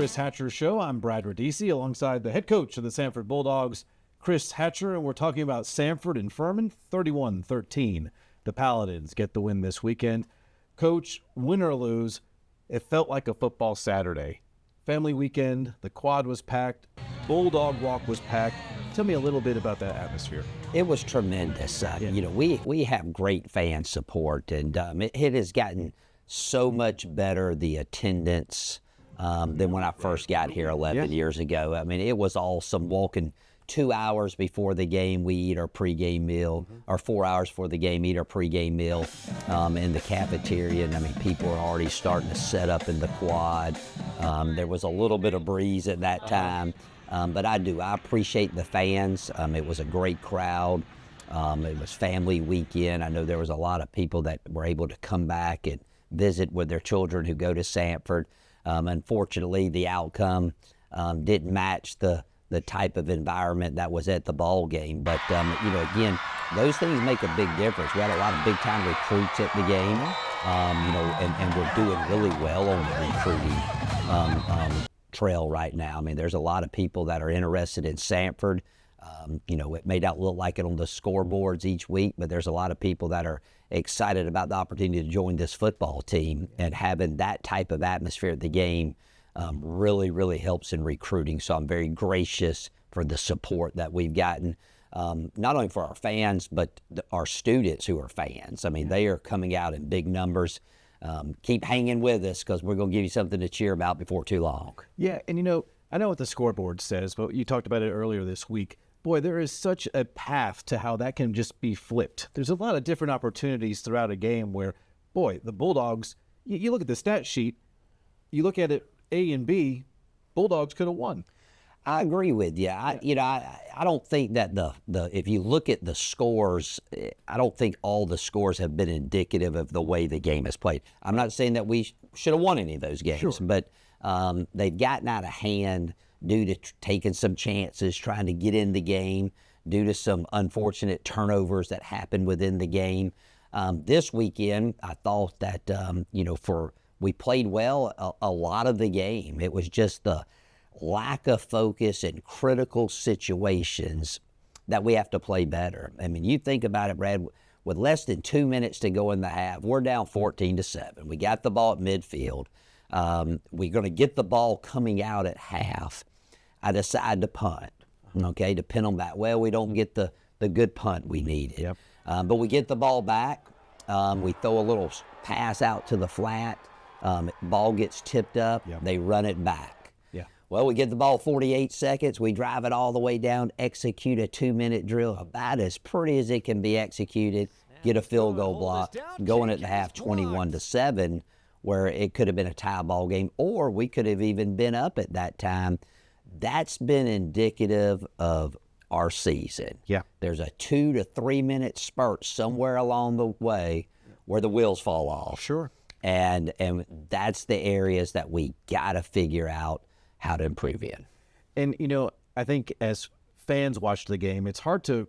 Chris Hatcher Show. I'm Brad Radice alongside the head coach of the Samford Bulldogs, Chris Hatcher, and we're talking about Samford and Furman, 31-13. The Paladins get the win this weekend. Coach, win or lose, it felt like a football Saturday. Family weekend, the quad was packed, Bulldog Walk was packed. Tell me a little bit about that atmosphere. It was tremendous. You know, we have great fan support, and it has gotten so much better, the attendance, than when I first got here 11 years ago. I mean, it was awesome. Walking 2 hours before the game, we eat our pregame meal, or 4 hours before the game, eat our pregame meal in the cafeteria. And I mean, people are already starting to set up in the quad. There was a little bit of breeze at that time, but I appreciate the fans. It was a great crowd. It was family weekend. I know there was a lot of people that were able to come back and visit with their children who go to Samford. Unfortunately, the outcome didn't match the type of environment that was at the ball game. But, you know, again, those things make a big difference. We had a lot of big-time recruits at the game, you know, and we're doing really well on the recruiting trail right now. I mean, there's a lot of people that are interested in Samford. You know, it may not look like it on the scoreboards each week, but there's a lot of people that are excited about the opportunity to join this football team, and having that type of atmosphere at the game really, really helps in recruiting. So I'm very gracious for the support that we've gotten, not only for our fans, but our students who are fans. I mean, they are coming out in big numbers. Keep hanging with us, because we're going to give you something to cheer about before too long. Yeah, and you know, I know what the scoreboard says, but you talked about it earlier this week. Boy, there is such a path to how that can just be flipped. There's a lot of different opportunities throughout a game where, boy, the Bulldogs, you look at the stat sheet, you look at it A and B, Bulldogs could have won. I agree with you. You know, I don't think that the if you look at the scores, I don't think all the scores have been indicative of the way the game is played. I'm not saying that we should have won any of those games, but they've gotten out of hand due to taking some chances, trying to get in the game, due to some unfortunate turnovers that happened within the game. This weekend, I thought that, you know, we played well a lot of the game. It was just the lack of focus in critical situations that we have to play better. I mean, you think about it, Brad, with less than 2 minutes to go in the half, we're down 14-7. We got the ball at midfield. We're going to get the ball coming out at half. I decide to punt, okay, to pin them back. Well, we don't get the good punt we needed. But we get the ball back. We throw a little pass out to the flat. Ball gets tipped up. They run it back. Well, we get the ball 48 seconds. We drive it all the way down, execute a 2-minute drill, about as pretty as it can be executed, get a field goal block, going at the half 21-7, where it could have been a tie ball game, or we could have even been up at that time. That's been indicative of our season. There's a 2 to 3 minute spurt somewhere along the way where the wheels fall off. And that's the areas that we got to figure out how to improve in. And, you know, I think as fans watch the game, it's hard to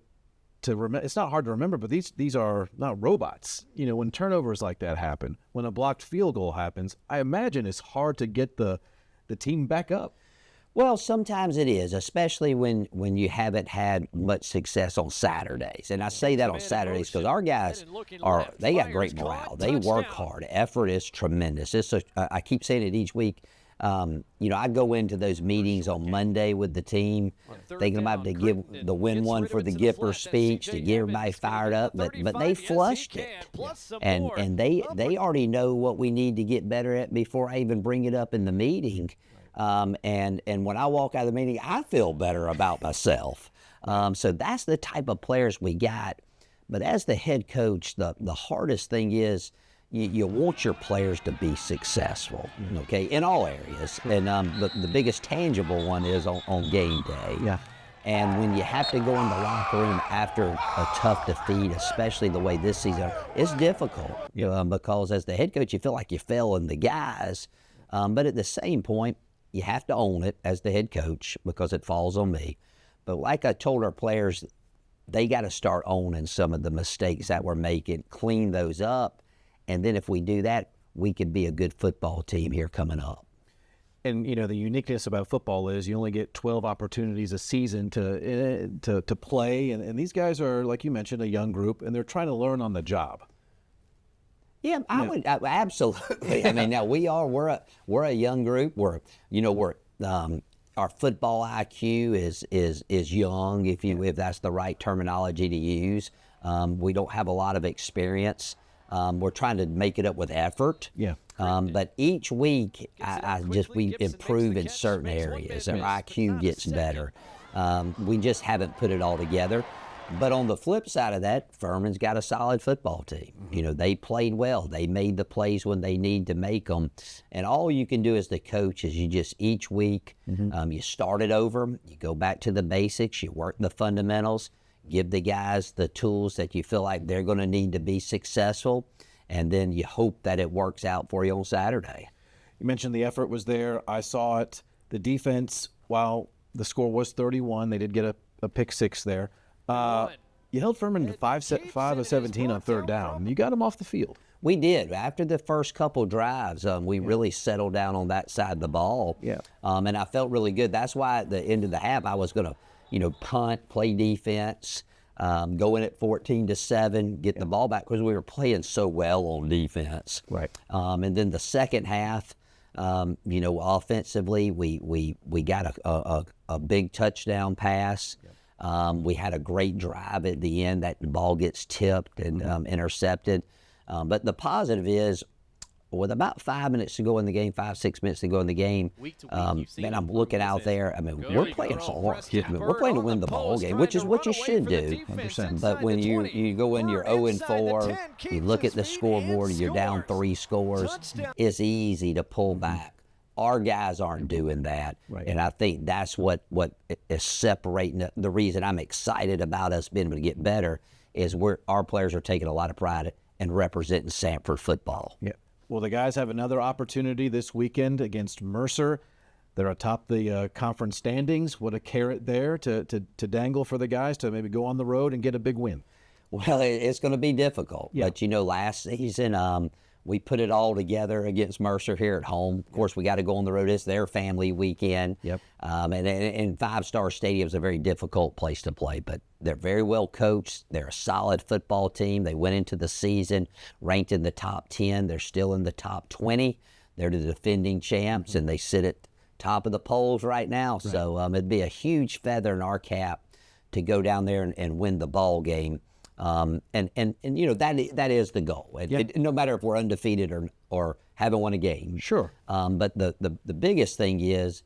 remember. It's not hard to remember, but these are not robots. You know, when turnovers like that happen, when a blocked field goal happens, I imagine it's hard to get the team back up. Well, sometimes it is, especially when you haven't had much success on Saturdays. And I say that on Saturdays because our guys they got great morale. They work hard. Effort is tremendous. I keep saying it each week. You know, I go into those meetings on Monday with the team, thinking about to give the win one for the Gipper speech to get everybody fired up, but they flushed it, and they already know what we need to get better at before I even bring it up in the meeting. And when I walk out of the meeting, I feel better about myself. So that's the type of players we got. But as the head coach, the hardest thing is you want your players to be successful, okay, in all areas. And the biggest tangible one is on game day. And when you have to go in the locker room after a tough defeat, especially the way this season, it's difficult because as the head coach, you feel like you fell in the guys. But at the same point, you have to own it as the head coach because it falls on me. But like I told our players, they got to start owning some of the mistakes that we're making, clean those up. And then if we do that, we could be a good football team here coming up. And, you know, the uniqueness about football is you only get 12 opportunities a season to play. And these guys are, like you mentioned, a young group, and they're trying to learn on the job. Yeah, I would absolutely. I mean, now we're a young group. Our football IQ is young, if that's the right terminology to use. We don't have a lot of experience. We're trying to make it up with effort. Yeah. But each week, we improve in certain areas. Our IQ gets better. We just haven't put it all together. But on the flip side of that, Furman's got a solid football team. You know, they played well. They made the plays when they need to make them. And all you can do as the coach is you just each week, you start it over. You go back to the basics. You work the fundamentals. Give the guys the tools that you feel like they're going to need to be successful. And then you hope that it works out for you on Saturday. You mentioned the effort was there. I saw it. The defense, while the score was 31, they did get a pick six there. You held Furman to 5 of 17 on third down. You got them off the field. We did. After the first couple drives, we really settled down on that side of the ball. Yeah. And I felt really good. That's why at the end of the half I was going to, punt, play defense, go in at 14-7, get the ball back because we were playing so well on defense. Right. And then the second half, offensively, we got a big touchdown pass. We had a great drive at the end. That ball gets tipped and intercepted. But the positive is, with about 5 minutes to go in the game, 5-6 minutes to go in the game, man, I'm looking out there. I mean, we're playing hard. I mean, we're playing to win the ball game, which is what you should do. 100%. But when you go in, you're 0-4, you look at the scoreboard, you're down 3 scores, it's easy to pull back. Our guys aren't doing that, right. And I think that's what is separating. The reason I'm excited about us being able to get better is our players are taking a lot of pride in representing Samford football. Yeah. Well, the guys have another opportunity this weekend against Mercer. They're atop the conference standings. What a carrot there to dangle for the guys to maybe go on the road and get a big win. Well, it's going to be difficult. Yeah. But, last season we put it all together against Mercer here at home. Of course, we got to go on the road. It's their family weekend. Yep. And Five Star Stadium is a very difficult place to play, but they're very well coached. They're a solid football team. They went into the season ranked in the top 10. They're still in the top 20. They're the defending champs, and they sit at top of the polls right now. Right. So it'd be a huge feather in our cap to go down there and win the ball game. And that is the goal. No matter if we're undefeated or haven't won a game. Sure. But the biggest thing is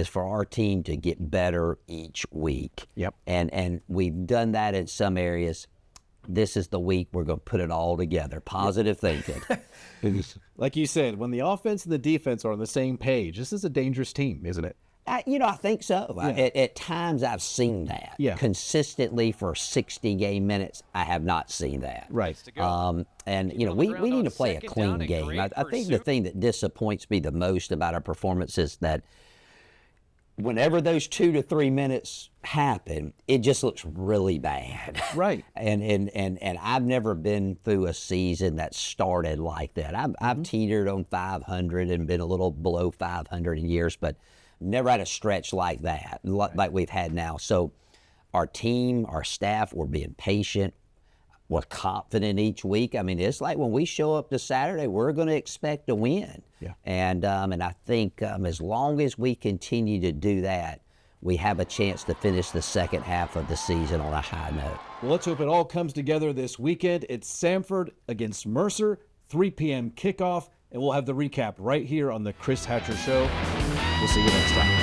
for our team to get better each week. Yep. And we've done that in some areas. This is the week we're going to put it all together. Positive thinking. Like you said, when the offense and the defense are on the same page, this is a dangerous team, isn't it? I think so. Yeah. At times I've seen that. Yeah. Consistently for 60 game minutes, I have not seen that. Right. And we need to play a clean game. I think the thing that disappoints me the most about our performance is that whenever those 2 to 3 minutes happen, it just looks really bad. Right. And I've never been through a season that started like that. I've teetered on 500 and been a little below 500 in years, but never had a stretch like that, like we've had now. So our team, our staff, we're being patient. We're confident each week. I mean, it's like when we show up to Saturday, we're going to expect to win. Yeah. And I think as long as we continue to do that, we have a chance to finish the second half of the season on a high note. Well, let's hope it all comes together this weekend. It's Samford against Mercer, 3 p.m. kickoff, and we'll have the recap right here on the Chris Hatcher Show. We'll see you next time.